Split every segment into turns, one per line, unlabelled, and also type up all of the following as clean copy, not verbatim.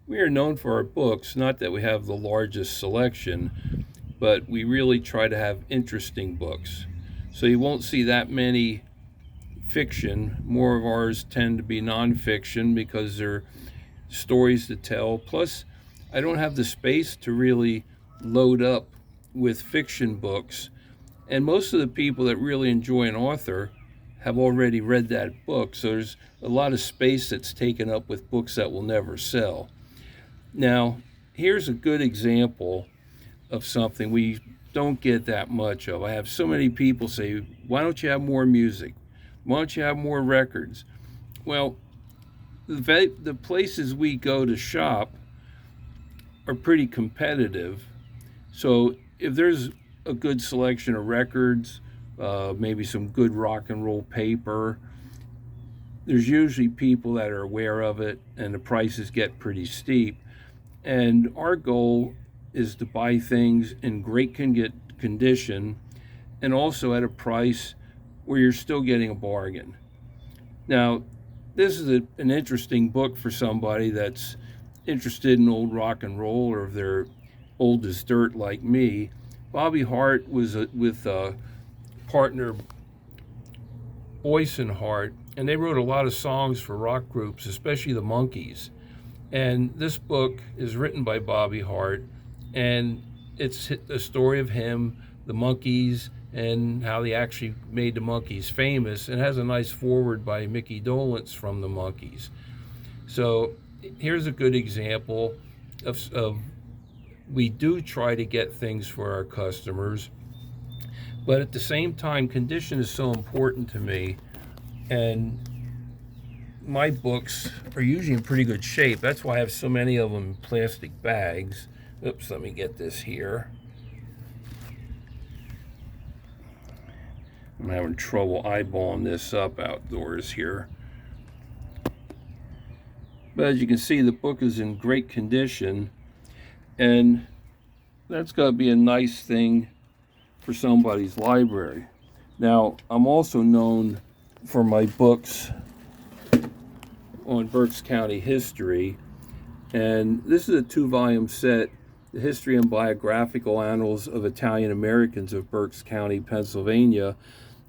We are known for our books, not that we have the largest selection, but we really try to have interesting books. So you won't see that many fiction. More of ours tend to be nonfiction because they're stories to tell. Plus, I don't have the space to really load up with fiction books. And most of the people that really enjoy an author have already read that book. So there's a lot of space that's taken up with books that will never sell. Now, here's a good example of something we don't get that much of. I have so many people say, why don't you have more music? Why don't you have more records? Well, the places we go to shop are pretty competitive. So if there's a good selection of records, maybe some good rock and roll paper, there's usually people that are aware of it, and the prices get pretty steep. And our goal is to buy things in great condition and also at a price where you're still getting a bargain. Now, this is an interesting book for somebody that's interested in old rock and roll, or if they're old as dirt like me. Bobby Hart was with partner Boyce and Hart, and they wrote a lot of songs for rock groups, especially the Monkees. And this book is written by Bobby Hart, and it's a story of him, the Monkees, and how they actually made the Monkees famous. And it has a nice foreword by Mickey Dolenz from the Monkees. So here's a good example of we do try to get things for our customers, but at the same time, condition is so important to me, and my books are usually in pretty good shape. That's why I have so many of them in plastic bags. Oops, let me get this here. I'm having trouble eyeballing this up outdoors here. But as you can see, the book is in great condition, and that's going to be a nice thing for somebody's library. Now, I'm also known for my books on Berks County history, and this is a 2-volume set, The History and Biographical Annals of Italian Americans of Berks County, Pennsylvania.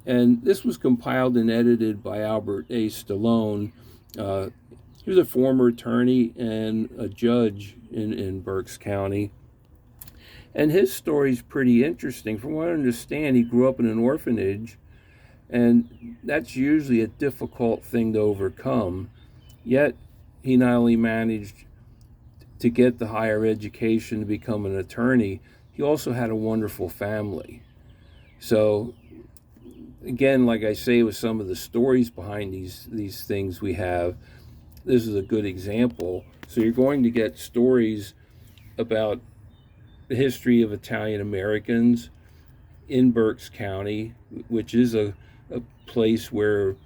And this was compiled and edited by Albert A. Stallone. He was a former attorney and a judge in Berks County. And his story is pretty interesting. From what I understand, he grew up in an orphanage, and that's usually a difficult thing to overcome. Yet, he not only managed to get the higher education to become an attorney, he also had a wonderful family. So, again, like I say, with some of the stories behind these things we have, this is a good example. So you're going to get stories about the history of Italian Americans in Berks County, which is a place where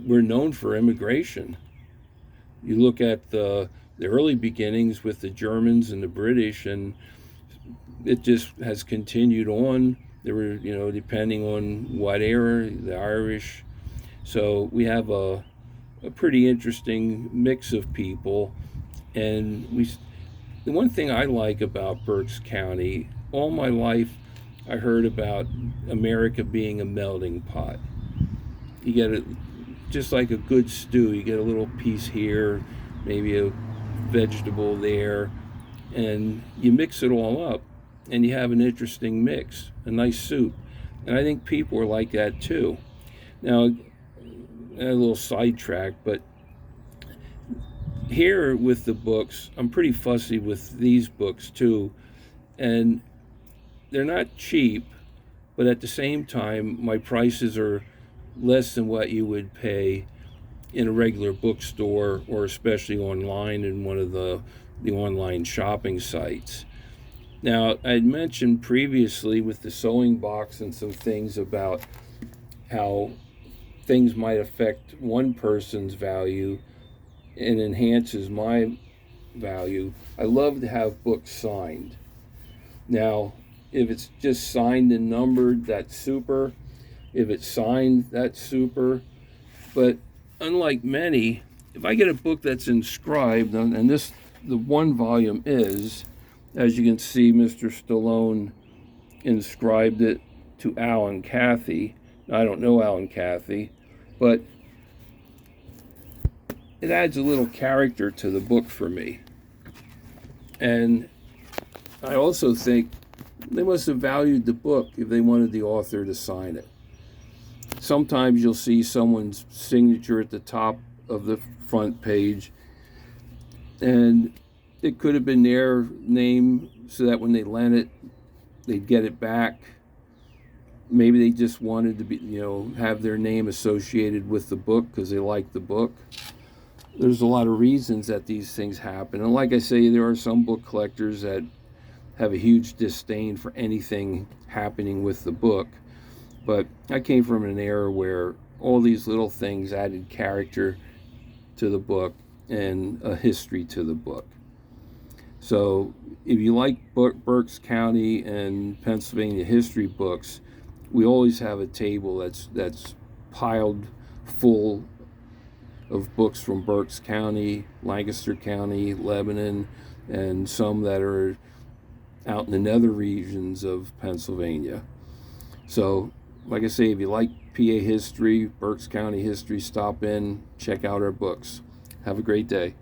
we're known for immigration. You look at the early beginnings with the Germans and the British, and it just has continued on. There were, depending on what era, the Irish. So we have a pretty interesting mix of people. And the one thing I like about Berks County, all my life I heard about America being a melting pot. You get it just like a good stew. You get a little piece here, maybe a vegetable there, and you mix it all up, and you have an interesting mix, a nice soup. And I think people are like that too. Now, a little sidetrack, but here with the books, I'm pretty fussy with these books too, and they're not cheap, but at the same time, my prices are less than what you would pay in a regular bookstore, or especially online in one of the online shopping sites. Now, I'd mentioned previously with the sewing box and some things about how things might affect one person's value and enhances my value. I love to have books signed. Now, if it's just signed and numbered, that's super. If it's signed, that's super. But unlike many, if I get a book that's inscribed, and this the one volume is, as you can see, Mr. Stallone inscribed it to Alan Cathy. I don't know Alan Cathy, but it adds a little character to the book for me. And I also think they must have valued the book if they wanted the author to sign it. Sometimes you'll see someone's signature at the top of the front page, and it could have been their name so that when they lent it, they'd get it back. Maybe they just wanted to be, have their name associated with the book because they liked the book. There's a lot of reasons that these things happen. And like I say, there are some book collectors that have a huge disdain for anything happening with the book. But I came from an era where all these little things added character to the book and a history to the book. So if you like Berks County and Pennsylvania history books, we always have a table that's piled full of books from Berks County, Lancaster County, Lebanon, and some that are out in the nether regions of Pennsylvania. So, like I say, if you like PA history, Berks County history, stop in, check out our books. Have a great day.